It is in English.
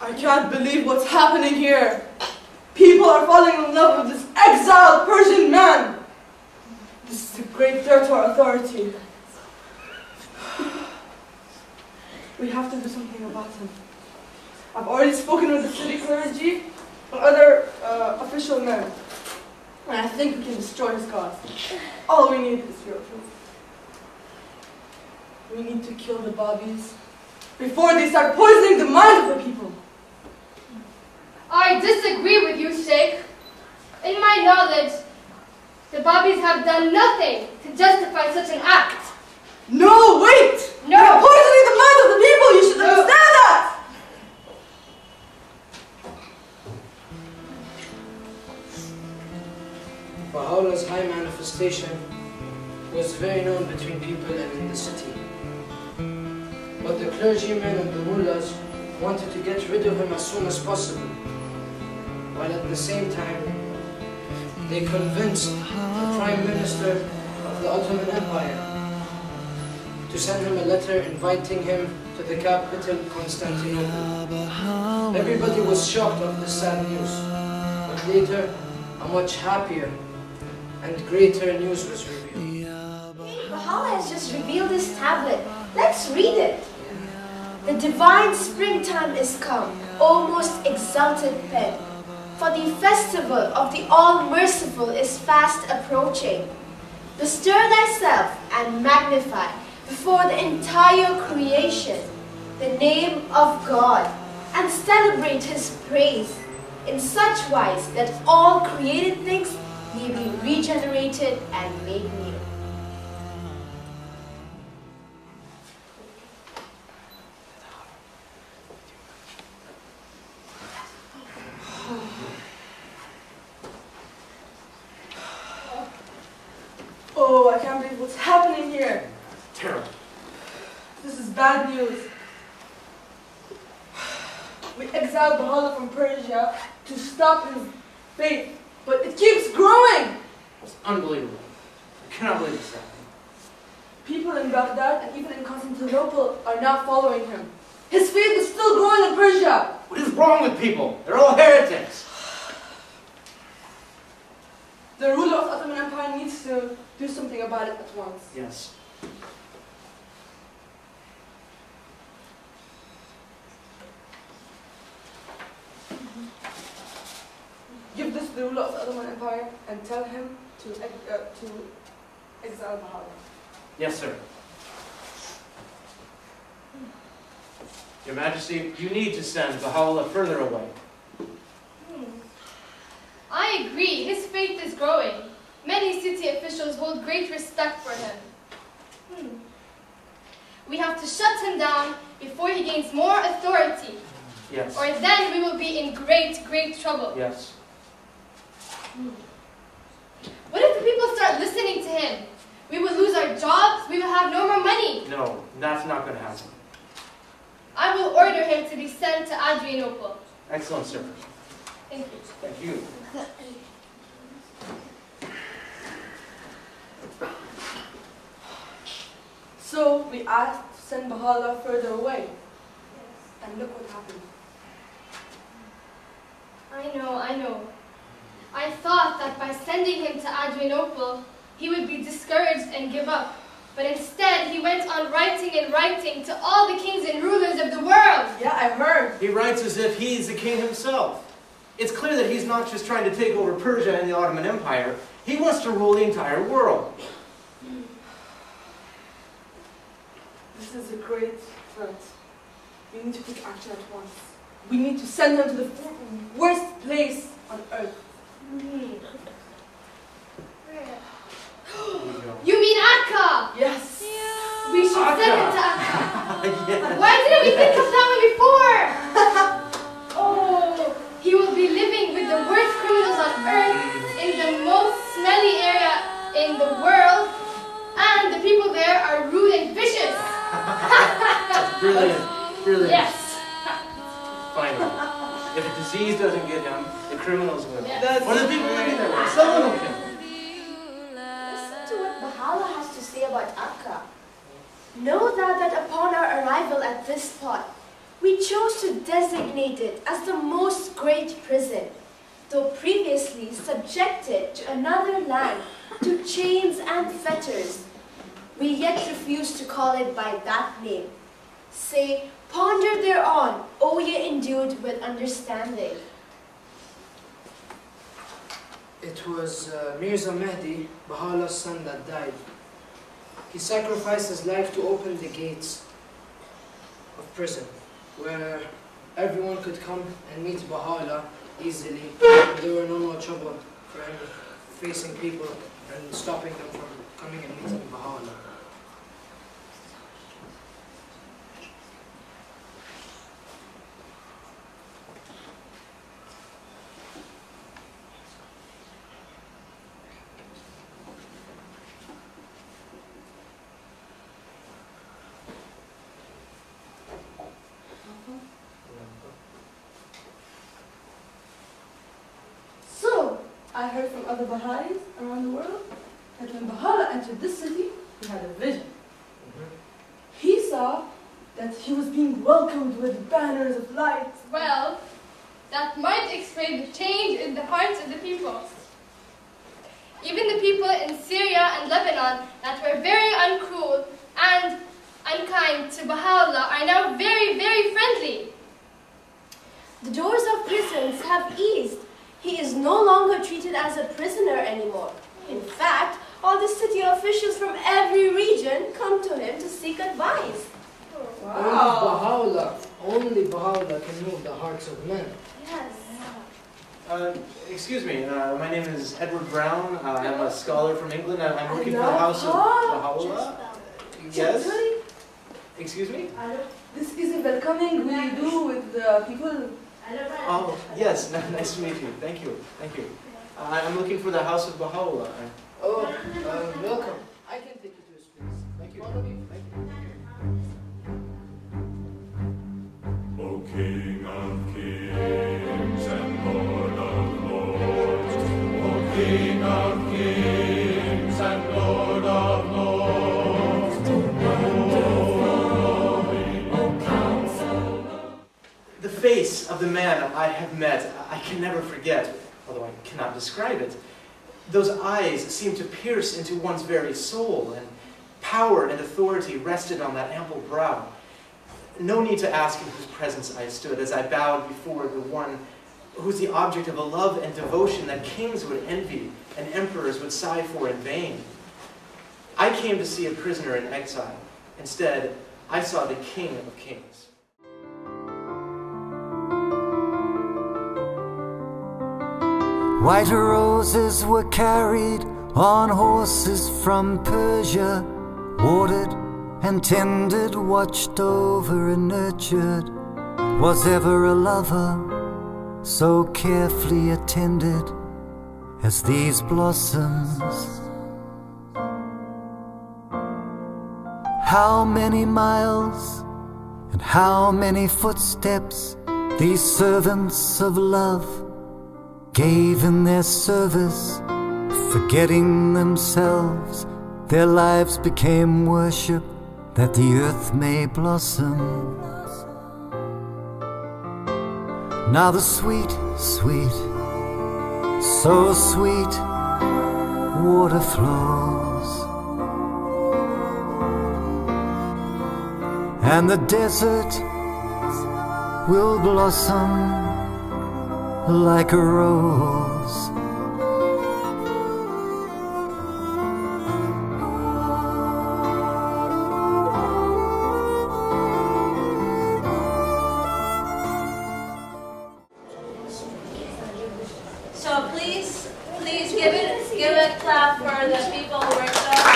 I can't believe what's happening here. People are falling in love with this exiled Persian man. This is a great threat to our authority. We have to do something about him. I've already spoken with the city clergy and other official men. And I think we can destroy his cause. All we need is your approval. We need to kill the Babis before they start poisoning the minds of the people. I disagree with you, Sheikh. In my knowledge, the Babis have done nothing to justify such an act. No, wait! No! They're poisoning the minds of the people! You should understand that! Baha'u'llah's high manifestation was very known between people and in the city. But the clergymen and the mullahs wanted to get rid of him as soon as possible, while at the same time they convinced the Prime Minister of the Ottoman Empire to send him a letter inviting him to the capital, Constantinople. Everybody was shocked of this sad news, but later a much happier and greater news was revealed. Baha'u'llah has just revealed this tablet. Let's read it. The divine springtime is come, O most exalted pen. For the festival of the All-Merciful is fast approaching. Bestir thyself and magnify before the entire creation the name of God, and celebrate His praise in such wise that all created things may be regenerated and made new. Oh, I can't believe what's happening here. Terrible. This is bad news. We exiled Baha'u'llah from Persia to stop his faith, but it keeps growing. It's unbelievable. I cannot believe this happened. People in Baghdad and even in Constantinople are now following him. His faith is still growing in Persia. What is wrong with people? They're all heretics. The ruler of the Ottoman Empire needs to do something about it at once. Yes. Give this to the ruler of the Ottoman Empire and tell him to exile Baha'u'llah. Yes, sir. Your Majesty, you need to send Baha'u'llah further away. I agree, his faith is growing. Many city officials hold great respect for him. We have to shut him down before he gains more authority. Yes. Or then we will be in great, great trouble. Yes. What if the people start listening to him? We will lose our jobs, we will have no more money. No, that's not going to happen. I will order him to be sent to Adrianople. Excellent, sir. Thank you. Thank you. So we asked to send Baha'u'llah further away. And look what happened. I know. I thought that by sending him to Adrianople, he would be discouraged and give up. But instead, he went on writing and writing to all the kings and rulers of the world. Yeah, I heard. He writes as if he's the king himself. It's clear that he's not just trying to take over Persia and the Ottoman Empire. He wants to rule the entire world. This is a great threat. We need to take action at once. We need to send him to the worst place on earth. You mean Akka? Yes. We should Akka. send him to Akka. Yes. Why didn't we think of that one before? Oh, he will be living with the worst criminals on earth in the most smelly area in the world, and the people there are rude and vicious. That's brilliant. Brilliant. Yes. Finally. If a disease doesn't get him, the criminals will. Yes. What are the people living there with? Someone will kill him. Listen to what Baha'u'llah has to say about Akka. Know that upon our arrival at this spot, We chose to designate it as the most great prison, though previously subjected to another land to chains and fetters. We yet refuse to call it by that name. Say, ponder thereon, O ye endued with understanding. It was Mirza Mehdi, Baha'u'llah's son, that died. He sacrificed his life to open the gates of prison, where everyone could come and meet Baha'u'llah easily. There were no more trouble for him facing people and stopping them from coming and meeting Baha'u'llah. I heard from other Baha'is around the world that when Baha'u'llah entered this city, he had a vision. He saw that he was being welcomed with banners of light. Well, that might explain the change in the hearts of the people. Even the people in Syria and Lebanon that were very uncruel and unkind to Baha'u'llah are now very, very friendly. The doors of prisons have eased. He is no longer treated as a prisoner anymore. In fact, all the city officials from every region come to him to seek advice. Wow. Only Baha'u'llah can move the hearts of men. Yes. Excuse me, my name is Edward Brown. I'm a scholar from England. I'm working for the House of Baha'u'llah. Yes? Excuse me? This is a welcoming we do with the people. Oh, yes, nice to meet you. Thank you, thank you. I'm looking for the House of Baha'u'llah. Oh, welcome. I can take you to his place. Thank you. Thank you. O King of Kings and Lord of Lords, O King of Kings and Lord of Lords, The face of the man I have met, I can never forget, although I cannot describe it. Those eyes seemed to pierce into one's very soul, and power and authority rested on that ample brow. No need to ask in whose presence I stood as I bowed before the one who's the object of a love and devotion that kings would envy and emperors would sigh for in vain. I came to see a prisoner in exile. Instead, I saw the King of Kings. White roses were carried on horses from Persia, watered and tended, watched over and nurtured. Was ever a lover so carefully attended as these blossoms? How many miles and how many footsteps these servants of love gave in their service, forgetting themselves, their lives became worship that the earth may blossom. Now the sweet, sweet, so sweet water flows, and the desert will blossom like a rose. So please give a clap for the people who worked so hard.